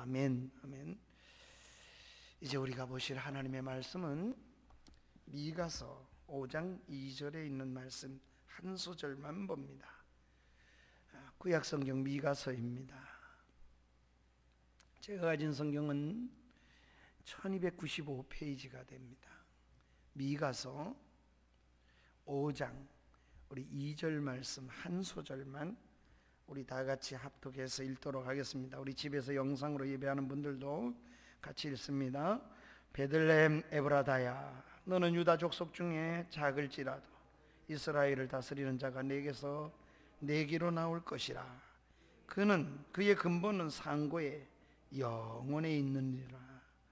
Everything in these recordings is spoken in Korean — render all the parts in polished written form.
아멘. 아멘. 이제 우리가 보실 하나님의 말씀은 미가서 5장 2절에 있는 말씀 한 소절만 봅니다. 구약 성경 미가서입니다. 제가 가진 성경은 1295페이지가 됩니다. 미가서 5장 우리 2절 말씀 한 소절만 우리 다 같이 합독해서 읽도록 하겠습니다. 우리 집에서 영상으로 예배하는 분들도 같이 읽습니다. 베들레헴 에브라다야, 너는 유다 족속 중에 작을지라도 이스라엘을 다스리는 자가 내게서 내게로 나올 것이라. 그는 그의 근본은 상고에 영원에 있느니라.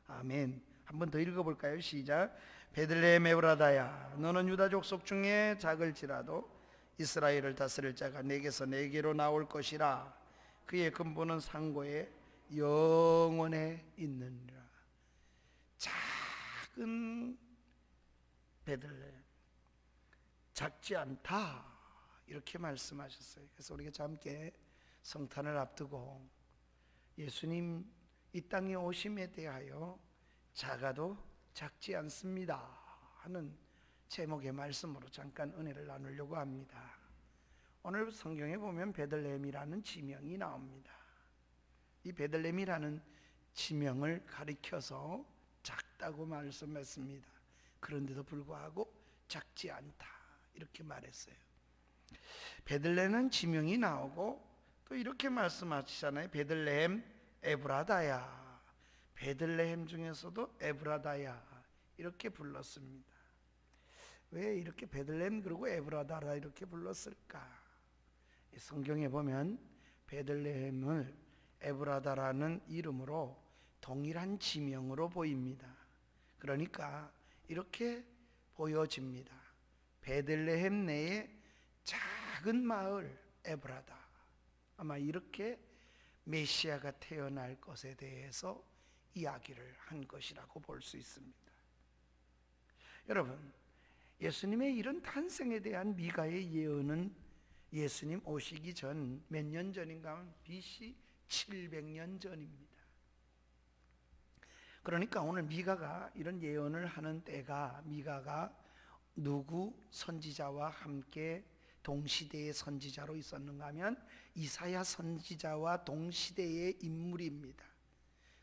아멘. 한 번 더 읽어볼까요? 시작. 베들레헴 에브라다야, 너는 유다 족속 중에 작을지라도 이스라엘을 다스릴 자가 내게서 내게로 나올 것이라. 그의 근본은 상고에 영원에 있느니라. 작은 베들레헴, 작지 않다, 이렇게 말씀하셨어요. 그래서 우리가 함께 성탄을 앞두고 예수님 이 땅에 오심에 대하여 작아도 작지 않습니다 하는 제목의 말씀으로 잠깐 은혜를 나누려고 합니다. 오늘 성경에 보면 베들레헴이라는 지명이 나옵니다. 이 베들레헴이라는 지명을 가리켜서 작다고 말씀했습니다. 그런데도 불구하고 작지 않다, 이렇게 말했어요. 베들레헴은 지명이 나오고 또 이렇게 말씀하시잖아요. 베들레헴 에브라다야, 베들레헴 중에서도 에브라다야, 이렇게 불렀습니다. 왜 이렇게 베들레헴 그리고 에브라다라 이렇게 불렀을까? 성경에 보면 베들레헴을 에브라다라는 이름으로 동일한 지명으로 보입니다. 그러니까 이렇게 보여집니다. 베들레헴 내에 작은 마을 에브라다, 아마 이렇게 메시아가 태어날 것에 대해서 이야기를 한 것이라고 볼 수 있습니다. 여러분, 예수님의 이런 탄생에 대한 미가의 예언은 예수님 오시기 전 몇 년 전인가 하면 BC 700년 전입니다. 그러니까 오늘 미가가 이런 예언을 하는 때가, 미가가 누구 선지자와 함께 동시대의 선지자로 있었는가 하면 이사야 선지자와 동시대의 인물입니다.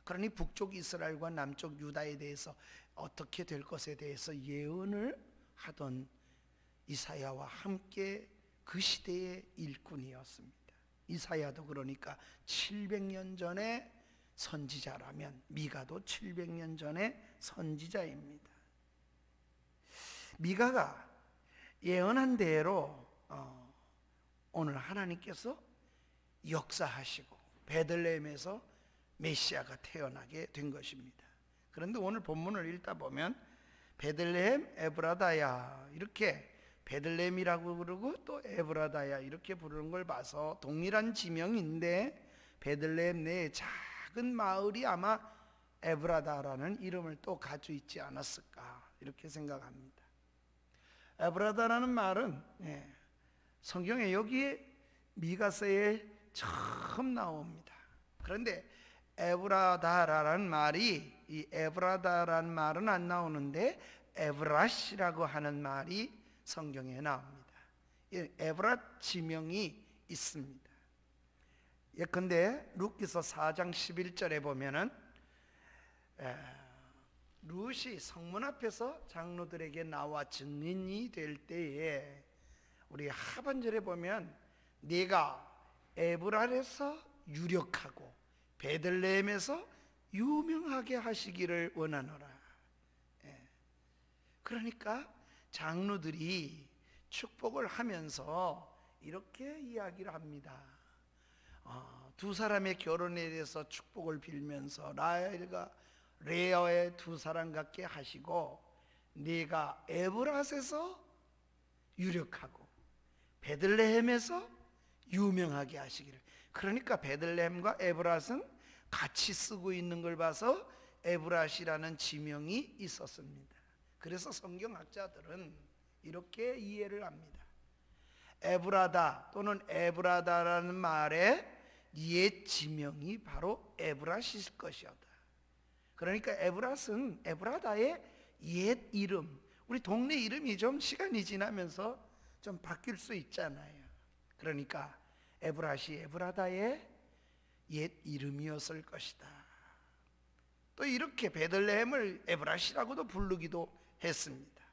그러니 북쪽 이스라엘과 남쪽 유다에 대해서 어떻게 될 것에 대해서 예언을 하던 이사야와 함께 그 시대의 일꾼이었습니다. 이사야도 그러니까 700년 전에 선지자라면 미가도 700년 전에 선지자입니다. 미가가 예언한 대로 오늘 하나님께서 역사하시고 베들레헴에서 메시아가 태어나게 된 것입니다. 그런데 오늘 본문을 읽다 보면 베들레헴 에브라다야, 이렇게 베들레헴이라고 그러고 또 에브라다야 이렇게 부르는 걸 봐서 동일한 지명인데 베들레헴 내에 작은 마을이 아마 에브라다라는 이름을 또 가지고 있지 않았을까, 이렇게 생각합니다. 에브라다라는 말은 성경에 여기에 미가서에 처음 나옵니다. 그런데 에브라다라는 말이, 이 에브라다라는 말은 안 나오는데 에브라시라고 하는 말이 성경에 나옵니다. 에브라 지명이 있습니다. 예컨대 룻기서 4장 11절에 보면은 룻이 성문 앞에서 장로들에게 나와 증인이 될 때에 우리 하반절에 보면 네가 에브랄에서 유력하고 베들레헴에서 유명하게 하시기를 원하노라. 그러니까 장로들이 축복을 하면서 이렇게 이야기를 합니다. 두 사람의 결혼에 대해서 축복을 빌면서 라헬과 레아의 두 사람 같게 하시고 네가 에브랏에서 유력하고 베들레헴에서 유명하게 하시기를. 그러니까 베들레헴과 에브랏은 같이 쓰고 있는 걸 봐서 에브랏이라는 지명이 있었습니다. 그래서 성경학자들은 이렇게 이해를 합니다. 에브라다 또는 에브라다라는 말에 옛 지명이 바로 에브라시일 것이었다. 그러니까 에브라다의 옛 이름, 우리 동네 이름이 좀 시간이 지나면서 좀 바뀔 수 있잖아요. 그러니까 에브라다의 옛 이름이었을 것이다. 또 이렇게 베들레헴을 에브라시라고도 부르기도 했습니다.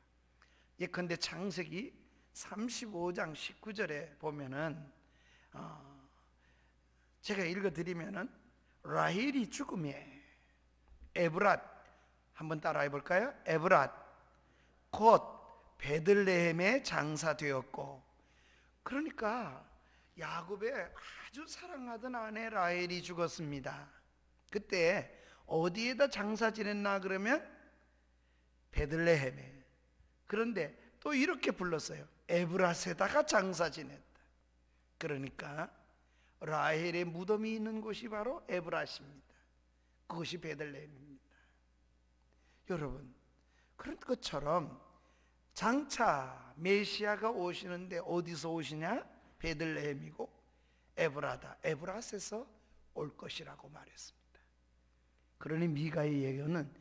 예컨대 창세기 35장 19절에 보면은 제가 읽어드리면은 라헬이 죽음에 에브랏, 한번 따라해 볼까요? 에브랏 곧 베들레헴에 장사되었고, 그러니까 야곱의 아주 사랑하던 아내 라헬이 죽었습니다. 그때 어디에다 장사 지냈나 그러면 베들레헴에. 그런데 또 이렇게 불렀어요. 에브랏에다가 장사 지냈다. 그러니까 라헬의 무덤이 있는 곳이 바로 에브랏입니다. 그것이 베들레헴입니다. 여러분, 그런 것처럼 장차 메시아가 오시는데 어디서 오시냐? 베들레헴이고 에브랏에서 올 것이라고 말했습니다. 그러니 미가의 예언은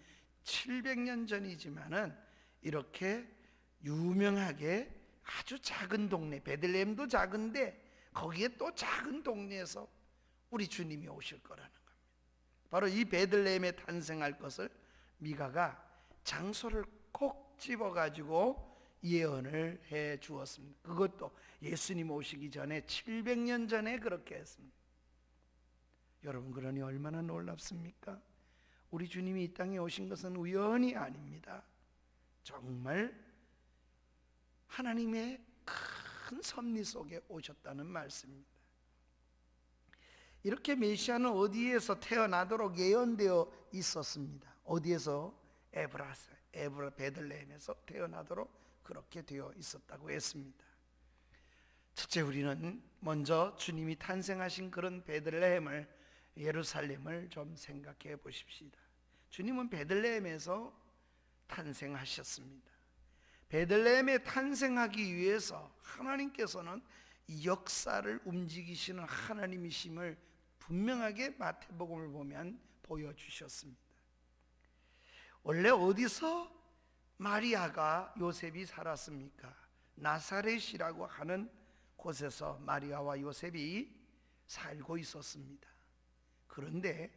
700년 전이지만은 이렇게 유명하게 아주 작은 동네, 베들레헴도 작은데 거기에 또 작은 동네에서 우리 주님이 오실 거라는 겁니다. 바로 이 베들레헴에 탄생할 것을 미가가 장소를 콕 집어가지고 예언을 해 주었습니다. 그것도 예수님 오시기 전에 700년 전에 그렇게 했습니다. 여러분, 그러니 얼마나 놀랍습니까? 우리 주님이 이 땅에 오신 것은 우연이 아닙니다. 정말 하나님의 큰 섭리 속에 오셨다는 말씀입니다. 이렇게 메시아는 어디에서 태어나도록 예언되어 있었습니다. 어디에서? 베들레헴에서 태어나도록 그렇게 되어 있었다고 했습니다. 첫째, 우리는 먼저 주님이 탄생하신 그런 베들레헴을, 예루살렘을 좀 생각해 보십시다. 주님은 베들레헴에서 탄생하셨습니다. 베들레헴에 탄생하기 위해서 하나님께서는 역사를 움직이시는 하나님이심을 분명하게 마태복음을 보면 보여주셨습니다. 원래 어디서 마리아가 요셉이 살았습니까? 나사렛이라고 하는 곳에서 마리아와 요셉이 살고 있었습니다. 그런데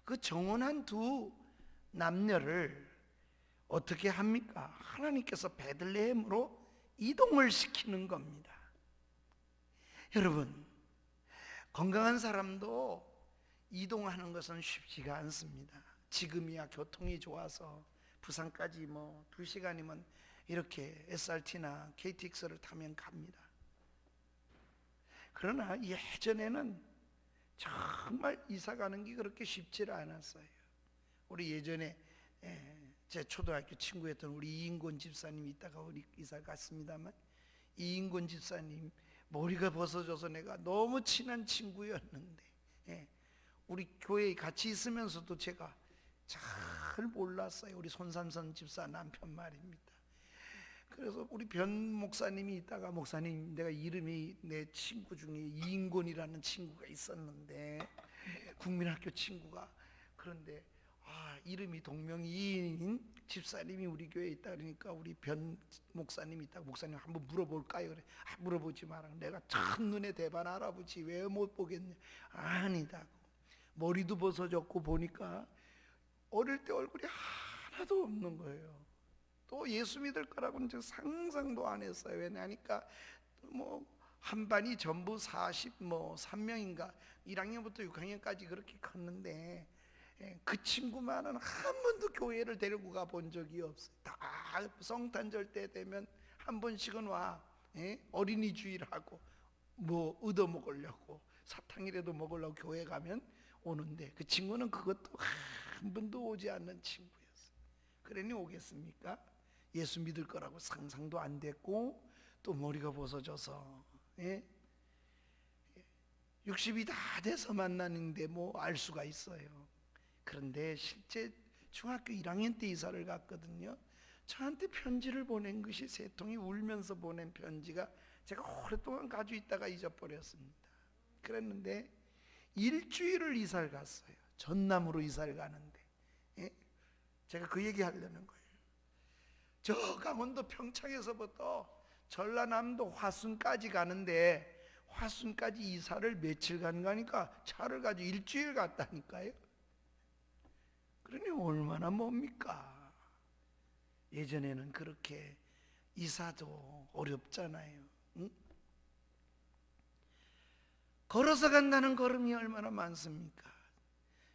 그 정혼한 두 남녀를 어떻게 합니까? 하나님께서 베들레헴으로 이동을 시키는 겁니다. 여러분, 건강한 사람도 이동하는 것은 쉽지가 않습니다. 지금이야 교통이 좋아서 부산까지 2시간이면 이렇게 SRT나 KTX를 타면 갑니다. 그러나 예전에는 정말 이사 가는 게 그렇게 쉽지 않았어요. 우리 예전에 제 초등학교 친구였던 우리 이인곤 집사님이 있다가 우리 이사 갔습니다만, 이인곤 집사님 머리가 벗어져서 내가 너무 친한 친구였는데, 우리 교회에 같이 있으면서도 제가 잘 몰랐어요. 우리 손삼선 집사 남편 말입니다. 그래서 우리 변 목사님이 있다가, 목사님, 내가 이름이 내 친구 중에 이인곤이라는 친구가 있었는데, 국민학교 친구가, 그런데 이름이 동명이인인 집사님이 우리 교회에 있다 그러니까 우리 변 목사님이 있다고, 목사님 한번 물어볼까요? 그래. 물어보지 마라. 내가 첫눈에 대반 할아버지 왜 못 보겠냐? 아니다고. 머리도 벗어졌고 보니까 어릴 때 얼굴이 하나도 없는 거예요. 또 예수 믿을 거라고는 상상도 안 했어요. 왜냐니까 한 반이 전부 43명인가 1학년부터 6학년까지 그렇게 컸는데, 그 친구만은 한 번도 교회를 데리고 가본 적이 없어요. 다 성탄절 때 되면 한 번씩은 와. 어린이 주일하고 얻어 먹으려고, 사탕이라도 먹으려고 교회 가면 오는데, 그 친구는 그것도 한 번도 오지 않는 친구였어요. 그러니 오겠습니까? 예수 믿을 거라고 상상도 안 됐고, 또 머리가 벗어져서 60이 다 돼서 만나는데 알 수가 있어요. 그런데 실제 중학교 1학년 때 이사를 갔거든요. 저한테 편지를 보낸 것이, 3통이 울면서 보낸 편지가 제가 오랫동안 가지고 있다가 잊어버렸습니다. 그랬는데 일주일을 이사를 갔어요. 전남으로 이사를 가는데. 예? 제가 그 얘기 하려는 거예요. 저 강원도 평창에서부터 전라남도 화순까지 가는데, 화순까지 이사를 며칠간 가니까 차를 가지고 일주일 갔다니까요. 그러니 얼마나 멉니까? 예전에는 그렇게 이사도 어렵잖아요. 응? 걸어서 간다는 걸음이 얼마나 많습니까?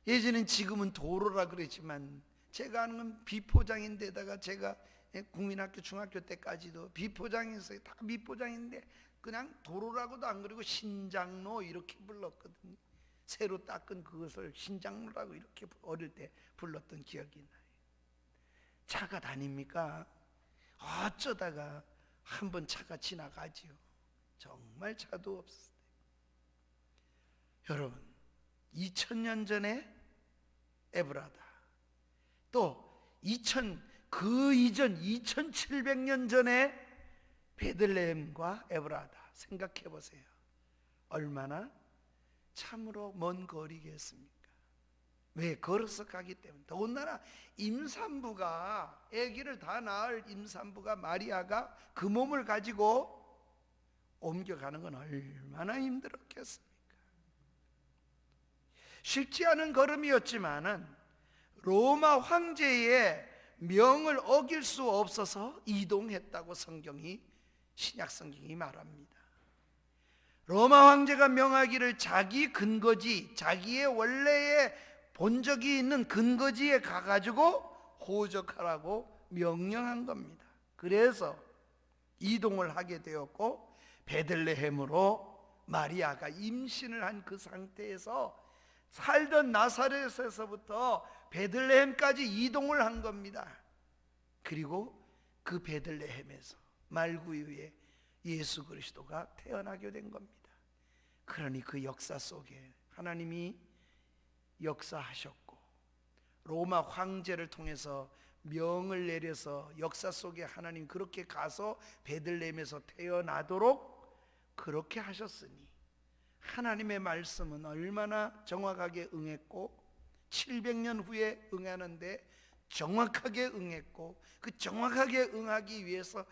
예전엔, 지금은 도로라 그랬지만 제가 아는 건 비포장인데다가, 제가 국민학교 중학교 때까지도 비포장에서 다 비포장인데 그냥 도로라고도 안 그러고 신장로 이렇게 불렀거든요. 새로 닦은 그것을 신장로라고 이렇게 어릴 때 불렀던 기억이 나요. 차가 다닙니까? 어쩌다가 한번 차가 지나가지요. 정말 차도 없어요. 여러분, 2000년 전에 에브라다, 또 그 이전 2700년 전에 베들레헴과 에브라다, 생각해 보세요. 얼마나 참으로 먼 거리겠습니까? 왜? 걸어서 가기 때문에. 더군다나 임산부가, 아기를 다 낳을 임산부가, 마리아가 그 몸을 가지고 옮겨가는 건 얼마나 힘들었겠습니까? 쉽지 않은 걸음이었지만은 로마 황제의 명을 어길 수 없어서 이동했다고 신약 성경이 말합니다. 로마 황제가 명하기를 자기 근거지, 자기의 원래의 본적이 있는 근거지에 가가지고 호적하라고 명령한 겁니다. 그래서 이동을 하게 되었고, 베들레헴으로 마리아가 임신을 한 그 상태에서 살던 나사렛에서부터 베들레헴까지 이동을 한 겁니다. 그리고 그 베들레헴에서 말구유에 예수 그리스도가 태어나게 된 겁니다. 그러니 그 역사 속에 하나님이 역사하셨고, 로마 황제를 통해서 명을 내려서 역사 속에 하나님 그렇게 가서 베들레헴에서 태어나도록 그렇게 하셨으니, 하나님의 말씀은 얼마나 정확하게 응했고, 700년 후에 응하는데 정확하게 응했고, 그 정확하게 응하기 위해서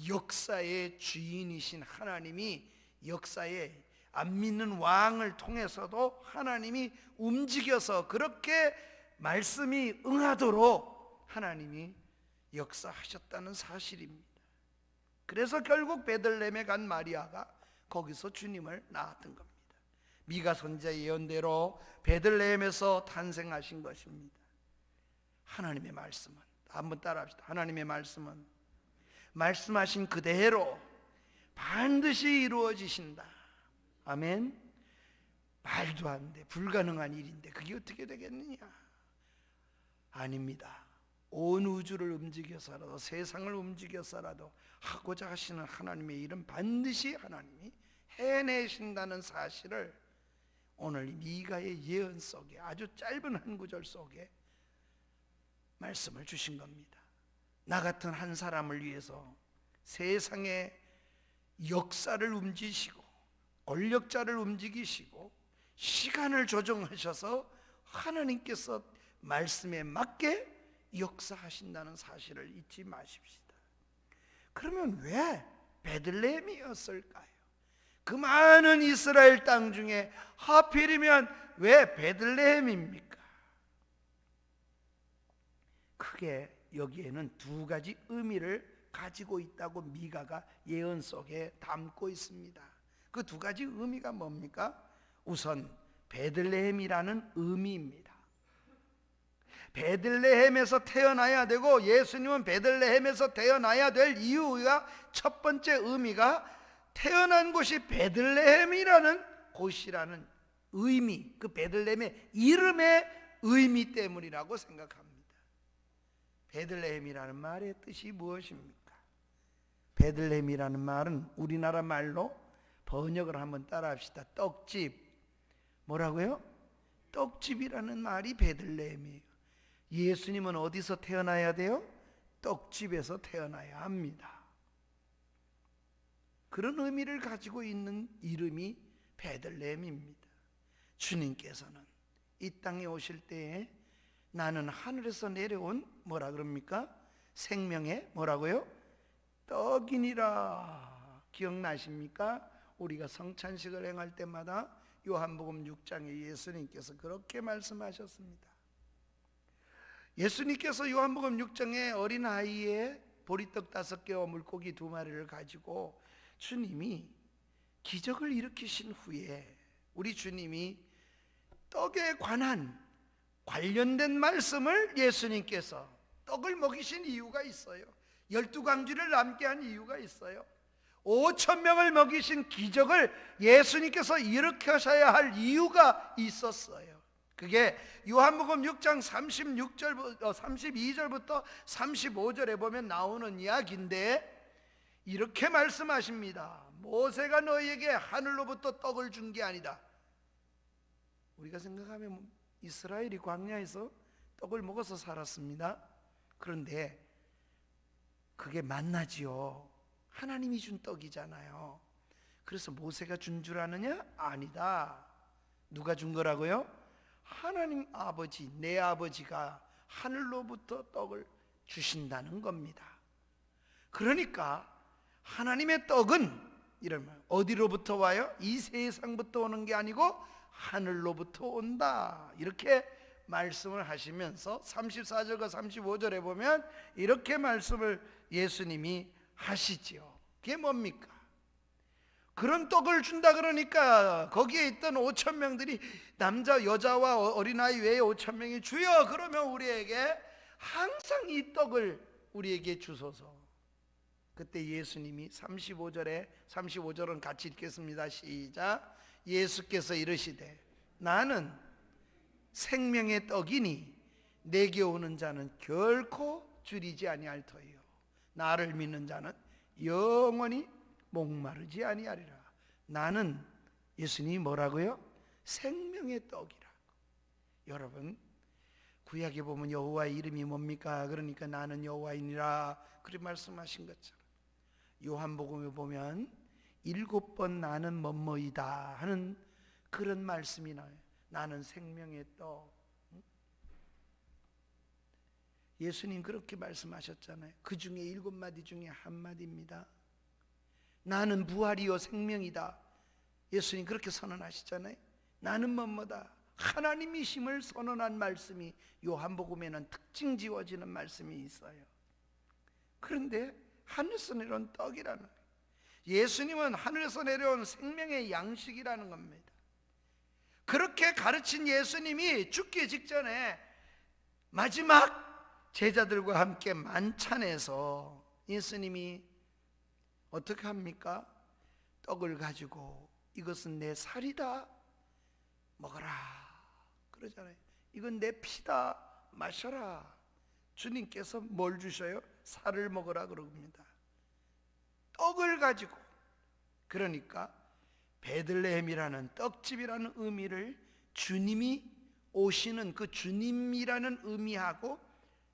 역사의 주인이신 하나님이, 역사에 안 믿는 왕을 통해서도 하나님이 움직여서 그렇게 말씀이 응하도록 하나님이 역사하셨다는 사실입니다. 그래서 결국 베들레헴에 간 마리아가 거기서 주님을 낳았던 겁니다. 미가 선지자 예언대로 베들레헴에서 탄생하신 것입니다. 하나님의 말씀은, 한번 따라합시다. 하나님의 말씀은 말씀하신 그대로 반드시 이루어지신다. 아멘. 말도 안 돼, 불가능한 일인데 그게 어떻게 되겠느냐? 아닙니다. 온 우주를 움직여서라도, 세상을 움직여서라도 하고자 하시는 하나님의 일은 반드시 하나님이 해내신다는 사실을 오늘 미가의 예언 속에, 아주 짧은 한 구절 속에 말씀을 주신 겁니다. 나 같은 한 사람을 위해서 세상의 역사를 움직이시고, 권력자를 움직이시고, 시간을 조정하셔서 하나님께서 말씀에 맞게 역사하신다는 사실을 잊지 마십시다. 그러면 왜 베들레헴이었을까요? 그 많은 이스라엘 땅 중에 하필이면 왜 베들레헴입니까? 크게 여기에는 두 가지 의미를 가지고 있다고 미가가 예언 속에 담고 있습니다. 그 두 가지 의미가 뭡니까? 우선 베들레헴이라는 의미입니다. 베들레헴에서 태어나야 되고, 예수님은 베들레헴에서 태어나야 될 이유가, 첫 번째 의미가 태어난 곳이 베들레헴이라는 곳이라는 의미, 그 베들레헴의 이름의 의미 때문이라고 생각합니다. 베들레헴이라는 말의 뜻이 무엇입니까? 베들레헴이라는 말은 우리나라 말로 번역을 한번 따라합시다. 떡집. 뭐라고요? 떡집이라는 말이 베들레헴이에요. 예수님은 어디서 태어나야 돼요? 떡집에서 태어나야 합니다. 그런 의미를 가지고 있는 이름이 베들레헴입니다. 주님께서는 이 땅에 오실 때에 나는 하늘에서 내려온 뭐라 그럽니까? 생명의 뭐라고요? 떡이니라. 기억나십니까? 우리가 성찬식을 행할 때마다 요한복음 6장에 예수님께서 그렇게 말씀하셨습니다. 예수님께서 요한복음 6장에 어린아이의 보리떡 5개와 물고기 2마리를 가지고 주님이 기적을 일으키신 후에 우리 주님이 떡에 관련된 말씀을 예수님께서 떡을 먹이신 이유가 있어요. 12광주를 남게 한 이유가 있어요. 5,000명을 먹이신 기적을 예수님께서 일으켜셔야 할 이유가 있었어요. 그게 요한복음 6장 32절부터 35절에 보면 나오는 이야기인데 이렇게 말씀하십니다. 모세가 너희에게 하늘로부터 떡을 준 게 아니다. 우리가 생각하면 이스라엘이 광야에서 떡을 먹어서 살았습니다. 그런데 그게 만나지요. 하나님이 준 떡이잖아요. 그래서 모세가 준 줄 아느냐? 아니다. 누가 준 거라고요? 하나님 아버지, 내 아버지가 하늘로부터 떡을 주신다는 겁니다. 그러니까 하나님의 떡은 이러면 어디로부터 와요? 이 세상부터 오는 게 아니고 하늘로부터 온다. 이렇게 말씀을 하시면서 34절과 35절에 보면 이렇게 말씀을 예수님이 하시지요. 그게 뭡니까? 그런 떡을 준다 그러니까 거기에 있던 5,000명들이 남자 여자와 어린아이 외에 5,000명이 주여 그러면 우리에게 항상 이 떡을 우리에게 주소서. 그때 예수님이 35절은 같이 읽겠습니다. 시작. 예수께서 이르시되 나는 생명의 떡이니 내게 오는 자는 결코 줄이지 아니할 터이요 나를 믿는 자는 영원히 목마르지 아니하리라. 나는 예수님이 뭐라고요? 생명의 떡이라고. 여러분 구약에 보면 여호와의 이름이 뭡니까? 그러니까 나는 여호와이니라 그렇게 말씀하신 것처럼 요한복음에 보면 7번 나는 뭐뭐이다 하는 그런 말씀이 나와요. 나는 생명의 떡. 예수님 그렇게 말씀하셨잖아요. 그 중에 7마디 중에 한 마디입니다. 나는 부활이요 생명이다. 예수님 그렇게 선언하시잖아요. 나는 뭐뭐다. 하나님이심을 선언한 말씀이 요한복음에는 특징 지어지는 말씀이 있어요. 그런데 하늘에서 내려온 떡이라는 거예요. 예수님은 하늘에서 내려온 생명의 양식이라는 겁니다. 그렇게 가르친 예수님이 죽기 직전에 마지막 제자들과 함께 만찬에서 예수님이 어떻게 합니까? 떡을 가지고 이것은 내 살이다 먹어라 그러잖아요. 이건 내 피다 마셔라. 주님께서 뭘 주셔요? 살을 먹으라 그럽니다. 떡을 가지고, 그러니까 베들레헴이라는 떡집이라는 의미를 주님이 오시는 그 주님이라는 의미하고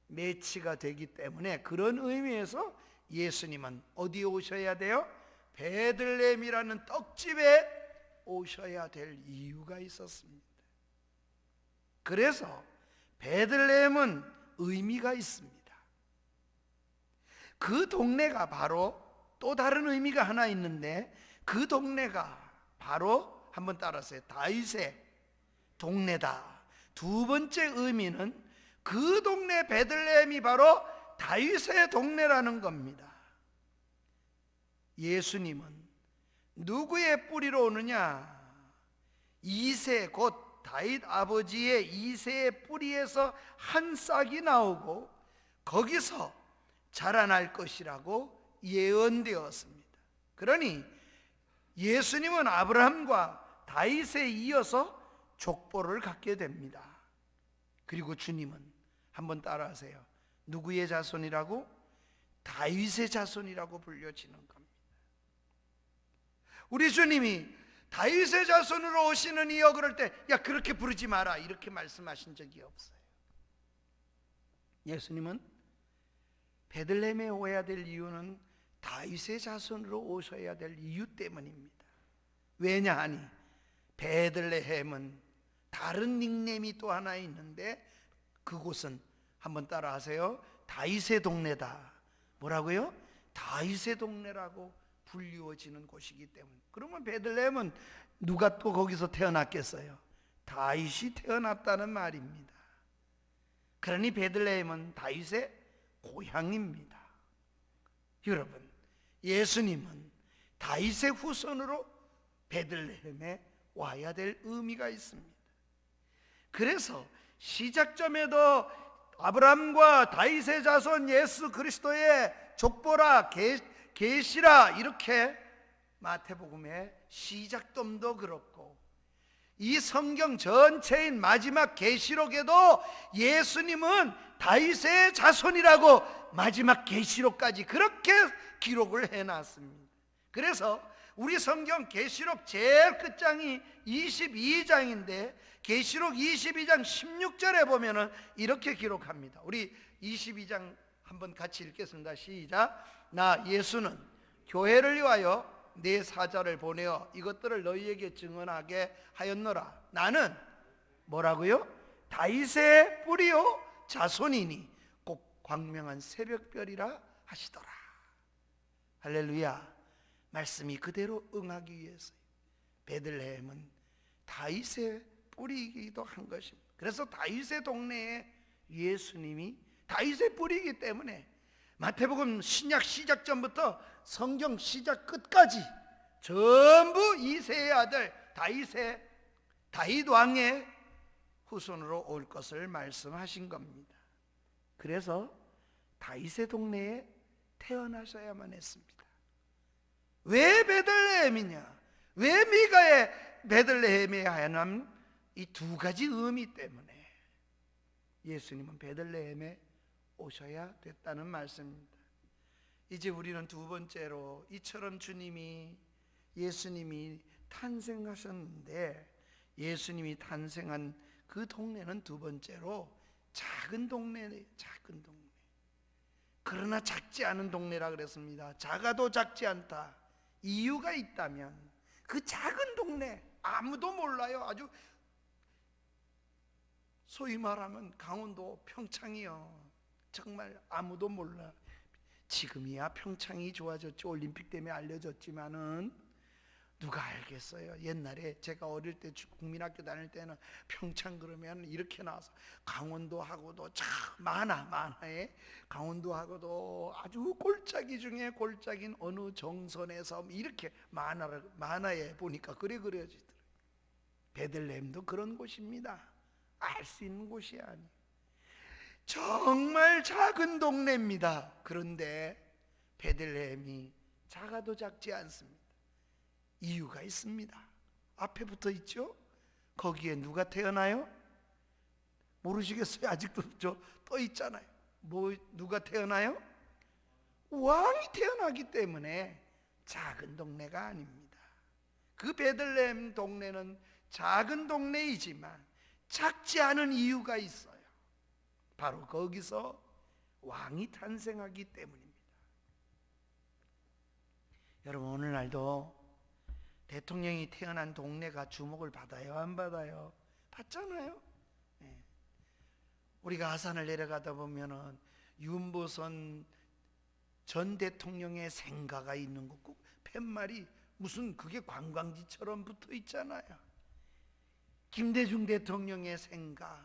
매치가 되기 때문에 그런 의미에서 예수님은 어디에 오셔야 돼요? 베들레헴이라는 떡집에 오셔야 될 이유가 있었습니다. 그래서 베들레헴은 의미가 있습니다. 그 동네가 바로 또 다른 의미가 하나 있는데 그 동네가 바로 한번 따라하세요. 다윗의 동네다. 두 번째 의미는 그 동네 베들레헴이 바로 다윗의 동네라는 겁니다. 예수님은 누구의 뿌리로 오느냐? 이새 곧 다윗 아버지의 이새의 뿌리에서 한 싹이 나오고 거기서 자라날 것이라고 예언되었습니다. 그러니 예수님은 아브라함과 다윗에 이어서 족보를 갖게 됩니다. 그리고 주님은 한번 따라하세요. 누구의 자손이라고? 다윗의 자손이라고 불려지는 겁니다. 우리 주님이 다윗의 자손으로 오시는 이여 그럴 때 야 그렇게 부르지 마라 이렇게 말씀하신 적이 없어요. 예수님은 베들레헴에 오셔야 될 이유는 다윗의 자손으로 오셔야 될 이유 때문입니다. 왜냐하니 베들레헴은 다른 닉네임이 또 하나 있는데 그곳은 한번 따라 하세요. 다윗의 동네다. 뭐라고요? 다윗의 동네라고 불리워지는 곳이기 때문에. 그러면 베들레헴은 누가 또 거기서 태어났겠어요? 다윗이 태어났다는 말입니다. 그러니 베들레헴은 다윗의 고향입니다. 여러분, 예수님은 다윗의 후손으로 베들레헴에 와야 될 의미가 있습니다. 그래서 시작점에도 아브라함과 다윗의 자손 예수 그리스도의 족보라 계시라 이렇게 마태복음의 시작점도 그렇고 이 성경 전체인 마지막 계시록에도 예수님은 다윗의 자손이라고 마지막 계시록까지 그렇게 기록을 해놨습니다. 그래서 우리 성경 계시록 제일 끝장이 22장인데 계시록 22장 16절에 보면은 이렇게 기록합니다. 우리 22장 한번 같이 읽겠습니다. 시작. 나 예수는 교회를 위하여 내 사자를 보내어 이것들을 너희에게 증언하게 하였노라. 나는 뭐라고요? 다윗의 뿌리요 자손이니 꼭 광명한 새벽별이라 하시더라. 할렐루야. 말씀이 그대로 응하기 위해서 베들레헴은 다윗의 뿌리이기도 한 것입니다. 그래서 다윗의 동네에 예수님이 다윗의 뿌리이기 때문에 마태복음 신약 시작전부터 성경 시작 끝까지 전부 이새의 아들 다윗 왕의 후손으로 올 것을 말씀하신 겁니다. 그래서 다윗의 동네에 태어나셔야만 했습니다. 왜 베들레헴이냐? 왜 미가의 베들레헴에 하얀 이 두 가지 의미 때문에 예수님은 베들레헴에 오셔야 됐다는 말씀입니다. 이제 우리는 두 번째로 이처럼 예수님이 탄생하셨는데 예수님이 탄생한 그 동네는 두 번째로 작은 동네예요. 작은 동네. 그러나 작지 않은 동네라 그랬습니다. 작아도 작지 않다. 이유가 있다면 그 작은 동네 아무도 몰라요. 아주 소위 말하면 강원도 평창이요. 정말 아무도 몰라. 지금이야 평창이 좋아졌죠. 올림픽 때문에 알려졌지만은 누가 알겠어요. 옛날에 제가 어릴 때 국민학교 다닐 때는 평창 그러면 이렇게 나와서 강원도하고도 참 만화에 강원도하고도 아주 골짜기 중에 골짜기인 어느 정선에서 이렇게 만화에 보니까 그래 그려지더라고요. 베들레헴도 그런 곳입니다. 알 수 있는 곳이 아니에요. 정말 작은 동네입니다. 그런데 베들레헴이 작아도 작지 않습니다. 이유가 있습니다. 앞에 붙어 있죠. 거기에 누가 태어나요? 모르시겠어요? 아직도 떠 있잖아요. 누가 태어나요? 왕이 태어나기 때문에 작은 동네가 아닙니다. 그 베들레헴 동네는 작은 동네이지만 작지 않은 이유가 있어요. 바로 거기서 왕이 탄생하기 때문입니다. 여러분, 오늘날도 대통령이 태어난 동네가 주목을 받아요? 안 받아요? 받잖아요. 네. 우리가 아산을 내려가다 보면은 윤보선 전 대통령의 생가가 있는 곳, 팻말이 무슨 그게 관광지처럼 붙어 있잖아요. 김대중 대통령의 생가,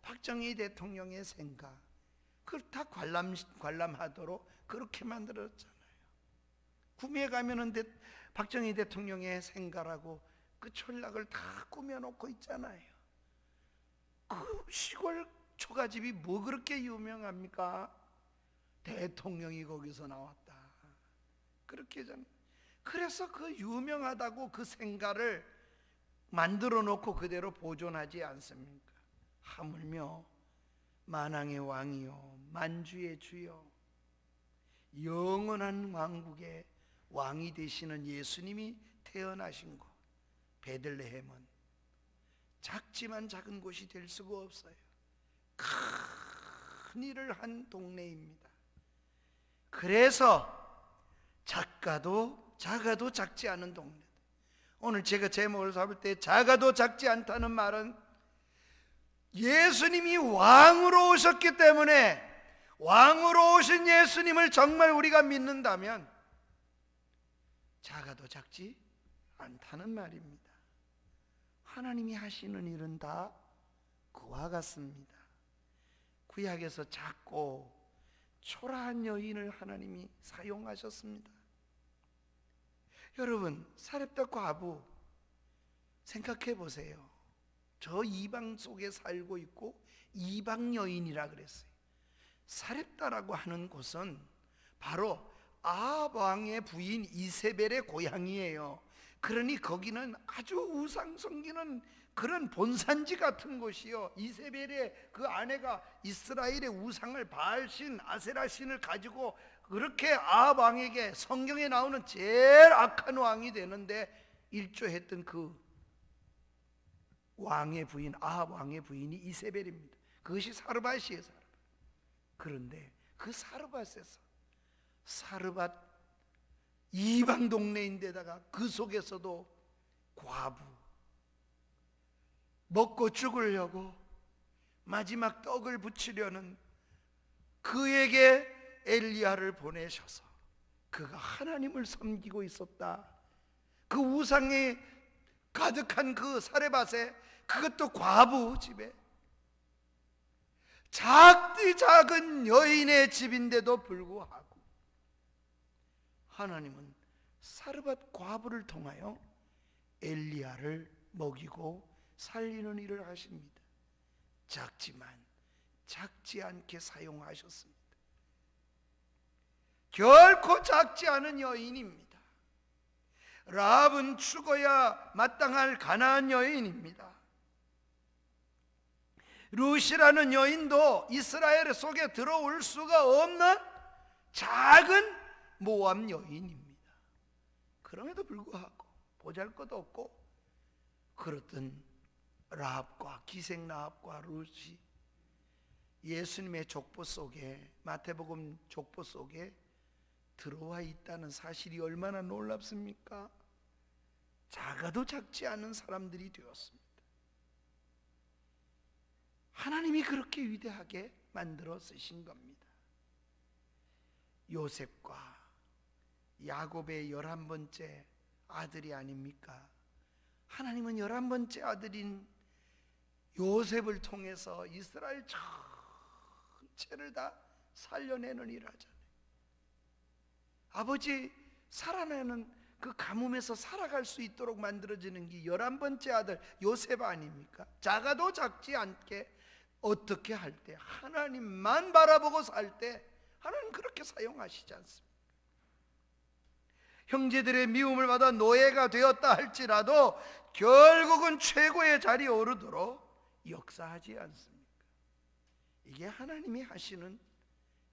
박정희 대통령의 생가, 그걸 다 관람하도록 그렇게 만들었잖아요. 구미에 가면은 박정희 대통령의 생가라고 그 촌락을 다 꾸며놓고 있잖아요. 그 시골 초가집이 뭐 그렇게 유명합니까? 대통령이 거기서 나왔다. 그렇게 잖아요. 그래서 그 유명하다고 그 생가를 만들어 놓고 그대로 보존하지 않습니까? 하물며 만왕의 왕이요 만주의 주요 영원한 왕국의 왕이 되시는 예수님이 태어나신 곳 베들레헴은 작지만 작은 곳이 될 수가 없어요. 큰 일을 한 동네입니다. 그래서 작아도 작지 않은 동네, 오늘 제가 제목을 잡을 때 작아도 작지 않다는 말은 예수님이 왕으로 오셨기 때문에, 왕으로 오신 예수님을 정말 우리가 믿는다면 작아도 작지 않다는 말입니다. 하나님이 하시는 일은 다 그와 같습니다. 구약에서 작고 초라한 여인을 하나님이 사용하셨습니다. 여러분, 사렙다 과부 생각해 보세요. 저 이방 속에 살고 있고 이방 여인이라 그랬어요. 사렙다라고 하는 곳은 바로 아합 왕의 부인 이세벨의 고향이에요. 그러니 거기는 아주 우상 섬기는 그런 본산지 같은 곳이요. 이세벨의 그 아내가 이스라엘의 우상을 바알신, 아세라신을 가지고 그렇게 아합 왕에게, 성경에 나오는 제일 악한 왕이 되는데 일조했던 그 왕의 부인, 아합 왕의 부인이 이세벨입니다. 그것이 사르밧이에요. 그런데 그 사르밧에서, 사르밧 이방 동네인데다가 그 속에서도 과부, 먹고 죽으려고 마지막 떡을 붙이려는 그에게 엘리야를 보내셔서 그가 하나님을 섬기고 있었다. 그 우상에 가득한 그 사레밧에, 그것도 과부 집에, 작디 작은 여인의 집인데도 불구하고 하나님은 사르밧 과부를 통하여 엘리야를 먹이고 살리는 일을 하십니다. 작지만 작지 않게 사용하셨습니다. 결코 작지 않은 여인입니다. 라합은 죽어야 마땅할 가나안 여인입니다. 룻이라는 여인도 이스라엘 속에 들어올 수가 없는 작은 모압 여인입니다. 그럼에도 불구하고 보잘것없고 그렇던 라합과, 기생 라합과 룻이 예수님의 족보 속에, 마태복음 족보 속에 들어와 있다는 사실이 얼마나 놀랍습니까? 작아도 작지 않은 사람들이 되었습니다. 하나님이 그렇게 위대하게 만들어 쓰신 겁니다. 요셉과 야곱의 11번째 아들이 아닙니까? 하나님은 11번째 아들인 요셉을 통해서 이스라엘 전체를 다 살려내는 일을 하잖아요. 아버지 살아내는 그 가뭄에서 살아갈 수 있도록 만들어지는 게 11번째 아들 요셉 아닙니까? 작아도 작지 않게 어떻게 할 때, 하나님만 바라보고 살 때 하나님 그렇게 사용하시지 않습니까? 형제들의 미움을 받아 노예가 되었다 할지라도 결국은 최고의 자리에 오르도록 역사하지 않습니까? 이게 하나님이 하시는,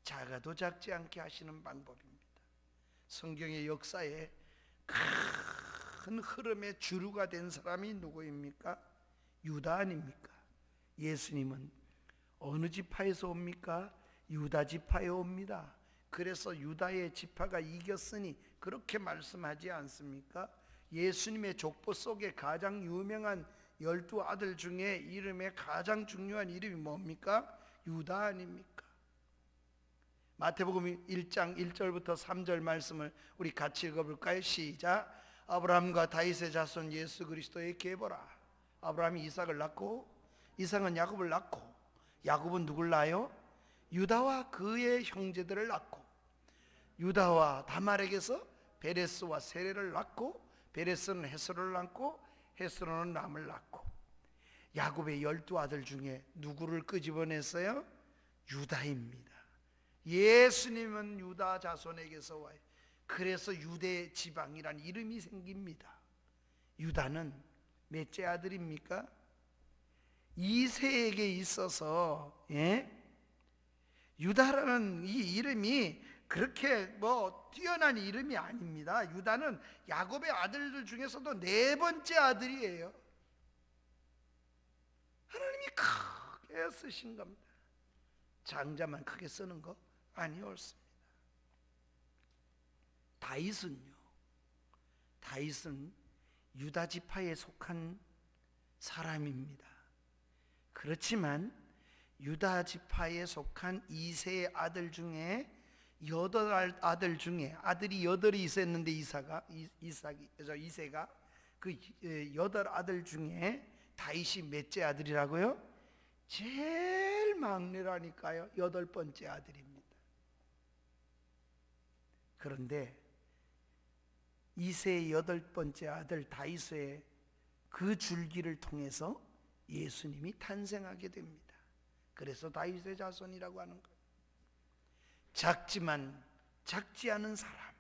작아도 작지 않게 하시는 방법입니다. 성경의 역사에 큰 흐름의 주류가 된 사람이 누구입니까? 유다 아닙니까? 예수님은 어느 지파에서 옵니까? 유다 지파에 옵니다. 그래서 유다의 지파가 이겼으니 그렇게 말씀하지 않습니까? 예수님의 족보 속에 가장 유명한 12아들 중에 이름에 가장 중요한 이름이 뭡니까? 유다 아닙니까? 마태복음 1장 1절부터 3절 말씀을 우리 같이 읽어볼까요? 시작. 아브라함과 다윗의 자손 예수 그리스도의 계보라. 아브라함이 이삭을 낳고 이삭은 야곱을 낳고 야곱은 누굴 낳아요? 유다와 그의 형제들을 낳고 유다와 다말에게서 베레스와 세레를 낳고 베레스는 헤스로를 낳고 헤스로는 람을 낳고 야곱의 12아들 중에 누구를 끄집어냈어요? 유다입니다. 예수님은 유다 자손에게서 와요. 그래서 유대 지방이란 이름이 생깁니다. 유다는 몇째 아들입니까? 이세에게 있어서 유다라는 이 이름이 그렇게 뛰어난 이름이 아닙니다. 유다는 야곱의 아들들 중에서도 4번째 아들이에요. 하나님이 크게 쓰신 겁니다. 장자만 크게 쓰는 거 아니었습니다. 다윗은요, 다윗은 유다 지파에 속한 사람입니다. 그렇지만 유다 지파에 속한 이세의 아들 중에 8아들 중에 아들이 8이 있었는데 이세가 그 8아들 중에 다윗이 몇째 아들이라고요? 제일 막내라니까요. 8번째 아들입니다. 그런데 이세의 8번째 아들 다윗의 그 줄기를 통해서 예수님이 탄생하게 됩니다. 그래서 다윗의 자손이라고 하는 거예요. 작지만 작지 않은 사람,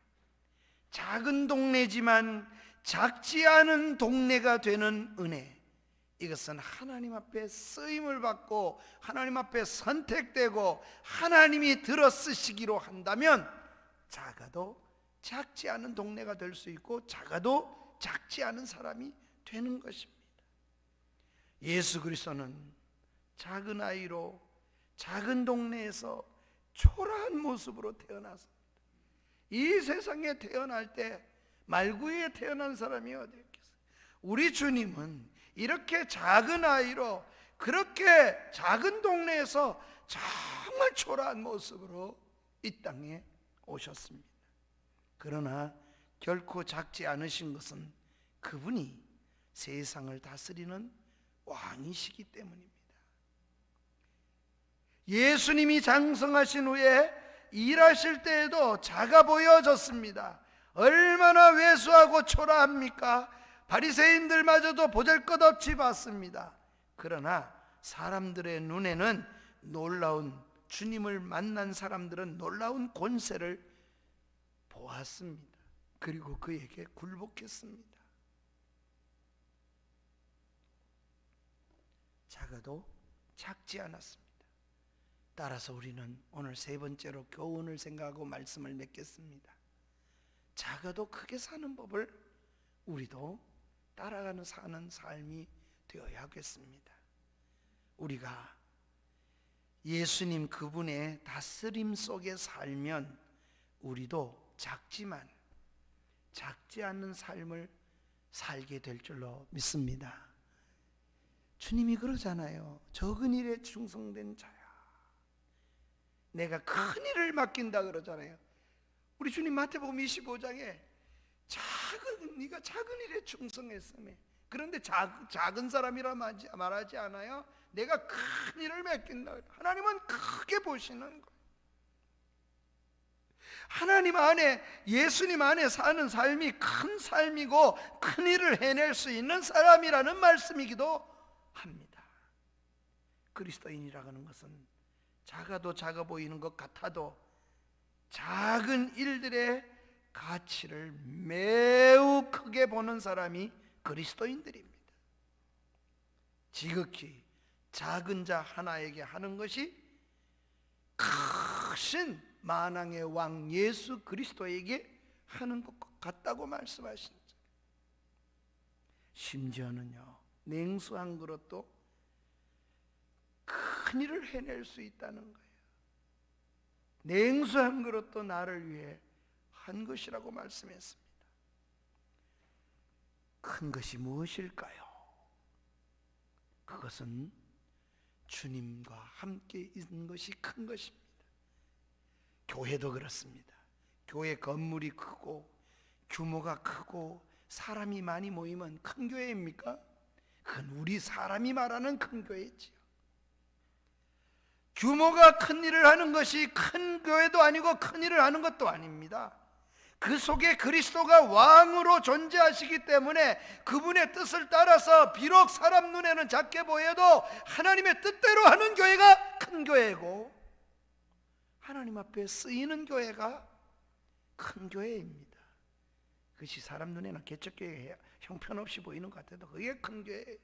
작은 동네지만 작지 않은 동네가 되는 은혜, 이것은 하나님 앞에 쓰임을 받고 하나님 앞에 선택되고 하나님이 들어 쓰시기로 한다면 작아도 작지 않은 동네가 될 수 있고 작아도 작지 않은 사람이 되는 것입니다. 예수 그리스도는 작은 아이로 작은 동네에서 초라한 모습으로 태어났습니다. 이 세상에 태어날 때 말구에 태어난 사람이 어디 있겠어요? 우리 주님은 이렇게 작은 아이로 그렇게 작은 동네에서 정말 초라한 모습으로 이 땅에 오셨습니다. 그러나 결코 작지 않으신 것은 그분이 세상을 다스리는 왕이시기 때문입니다. 예수님이 장성하신 후에 일하실 때에도 작아 보여졌습니다. 얼마나 왜소하고 초라합니까? 바리새인들마저도 보잘것없이 봤습니다. 그러나 사람들의 눈에는 주님을 만난 사람들은 놀라운 권세를 보았습니다. 그리고 그에게 굴복했습니다. 작아도 작지 않았습니다. 따라서 우리는 오늘 세 번째로 교훈을 생각하고 말씀을 맺겠습니다. 작아도 크게 사는 법을 우리도 따라가는 사는 삶이 되어야 하겠습니다. 우리가 예수님 그분의 다스림 속에 살면 우리도 작지만 작지 않는 삶을 살게 될 줄로 믿습니다. 주님이 그러잖아요. 적은 일에 충성된 자야, 내가 큰 일을 맡긴다 그러잖아요. 우리 주님 마태복음 25장에 네가 작은 일에 충성했으며, 그런데 작은 사람이라 말하지 않아요. 내가 큰 일을 맡긴다. 하나님은 크게 보시는 거예요. 하나님 안에, 예수님 안에 사는 삶이 큰 삶이고 큰 일을 해낼 수 있는 사람이라는 말씀이기도 합니다. 그리스도인이라고 하는 것은 작아도 작아 보이는 것 같아도 작은 일들의 가치를 매우 크게 보는 사람이 그리스도인들입니다. 지극히 작은 자 하나에게 하는 것이 크신 만왕의 왕 예수 그리스도에게 하는 것 같다고 말씀하신 자. 심지어는요, 냉수 한 그릇도 큰 일을 해낼 수 있다는 거예요. 냉수 한 그릇도 나를 위해 한 것이라고 말씀했습니다. 큰 것이 무엇일까요? 그것은 주님과 함께 있는 것이 큰 것입니다. 교회도 그렇습니다. 교회 건물이 크고 규모가 크고 사람이 많이 모이면 큰 교회입니까? 그건 우리 사람이 말하는 큰 교회지요. 규모가 큰 일을 하는 것이 큰 교회도 아니고 큰 일을 하는 것도 아닙니다. 그 속에 그리스도가 왕으로 존재하시기 때문에 그분의 뜻을 따라서 비록 사람 눈에는 작게 보여도 하나님의 뜻대로 하는 교회가 큰 교회고, 하나님 앞에 쓰이는 교회가 큰 교회입니다. 그것이 사람 눈에는 개척교회 형편없이 보이는 것 같아도 그게 큰 교회예요.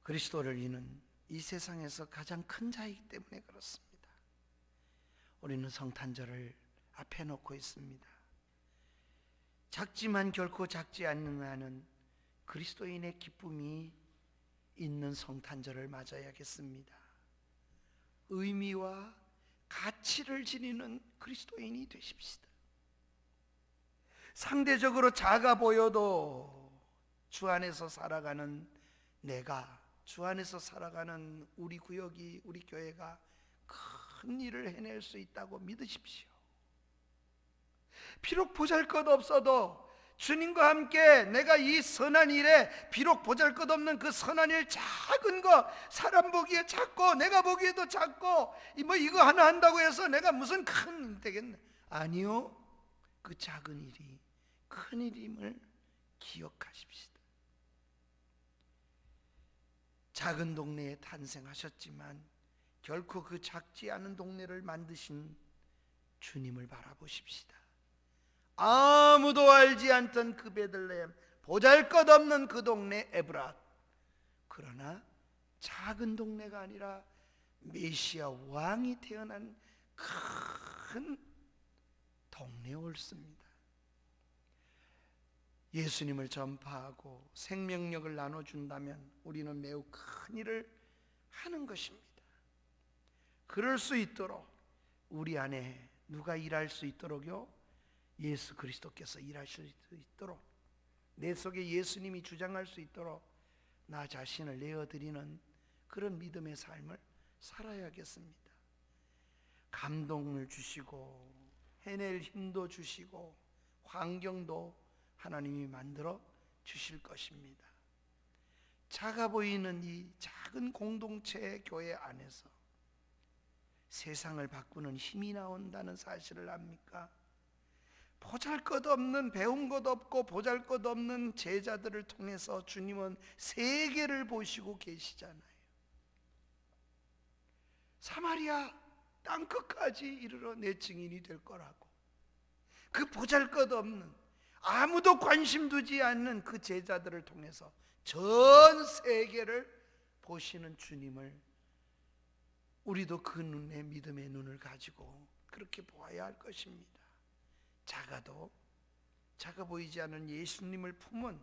그리스도를 잇는 이 세상에서 가장 큰 자이기 때문에 그렇습니다. 우리는 성탄절을 앞에 놓고 있습니다. 작지만 결코 작지 않는 한은 그리스도인의 기쁨이 있는 성탄절을 맞아야겠습니다. 의미와 가치를 지니는 그리스도인이 되십시다. 상대적으로 작아 보여도 주 안에서 살아가는 내가, 주 안에서 살아가는 우리 구역이, 우리 교회가 큰 일을 해낼 수 있다고 믿으십시오. 비록 보잘것없어도 주님과 함께 내가 이 선한 일에, 비록 보잘것없는 그 선한 일, 작은 거, 사람 보기에 작고 내가 보기에도 작고 뭐 이거 하나 한다고 해서 내가 무슨 큰 일 되겠네. 아니요, 그 작은 일이 큰 일임을 기억하십시다. 작은 동네에 탄생하셨지만 결코 그 작지 않은 동네를 만드신 주님을 바라보십시다. 아무도 알지 않던 그 베들레헴, 보잘것없는 그 동네 에브랏, 그러나 작은 동네가 아니라 메시아 왕이 태어난 큰 동네에 옳습니다. 예수님을 전파하고 생명력을 나눠준다면 우리는 매우 큰 일을 하는 것입니다. 그럴 수 있도록 우리 안에 누가 일할 수 있도록요? 예수 그리스도께서 일하실 수 있도록, 내 속에 예수님이 주장할 수 있도록 나 자신을 내어드리는 그런 믿음의 삶을 살아야겠습니다. 감동을 주시고 해낼 힘도 주시고 환경도 하나님이 만들어 주실 것입니다. 작아 보이는 이 작은 공동체의 교회 안에서 세상을 바꾸는 힘이 나온다는 사실을 압니까? 보잘것없는, 배운 것 없고 보잘것없는 제자들을 통해서 주님은 세계를 보시고 계시잖아요. 사마리아 땅끝까지 이르러 내 증인이 될 거라고. 그 보잘것없는, 아무도 관심 두지 않는 그 제자들을 통해서 전 세계를 보시는 주님을 우리도 그 눈에 믿음의 눈을 가지고 그렇게 보아야 할 것입니다. 작아도 작아 보이지 않은 예수님을 품은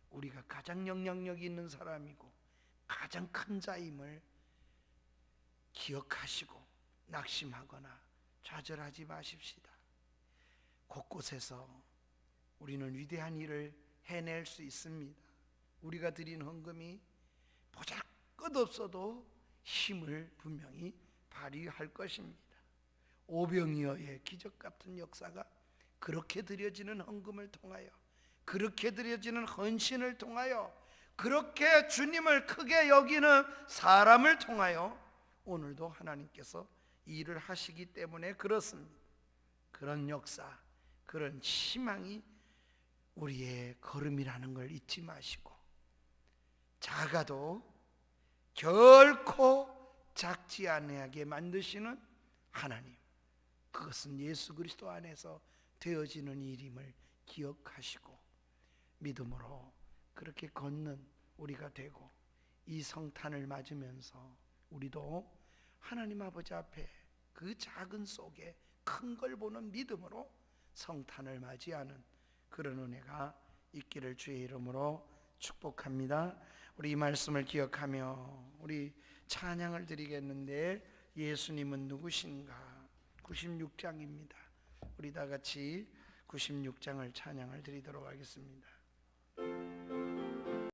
우리가 가장 영향력이 있는 사람이고 가장 큰 자임을 기억하시고 낙심하거나 좌절하지 마십시다. 곳곳에서 우리는 위대한 일을 해낼 수 있습니다. 우리가 드린 헌금이 보잘것없어도 힘을 분명히 발휘할 것입니다. 오병이어의 기적 같은 역사가 그렇게 드려지는 헌금을 통하여, 그렇게 드려지는 헌신을 통하여, 그렇게 주님을 크게 여기는 사람을 통하여 오늘도 하나님께서 일을 하시기 때문에 그렇습니다. 그런 역사, 그런 희망이 우리의 걸음이라는 걸 잊지 마시고, 작아도 결코 작지 않게 만드시는 하나님, 그것은 예수 그리스도 안에서 되어지는 일임을 기억하시고 믿음으로 그렇게 걷는 우리가 되고, 이 성탄을 맞으면서 우리도 하나님 아버지 앞에 그 작은 속에 큰 걸 보는 믿음으로 성탄을 맞이하는 그런 은혜가 있기를 주의 이름으로 축복합니다. 우리 이 말씀을 기억하며 우리 찬양을 드리겠는데, 예수님은 누구신가? 96장입니다. 우리 다 같이 96장을 찬양을 드리도록 하겠습니다.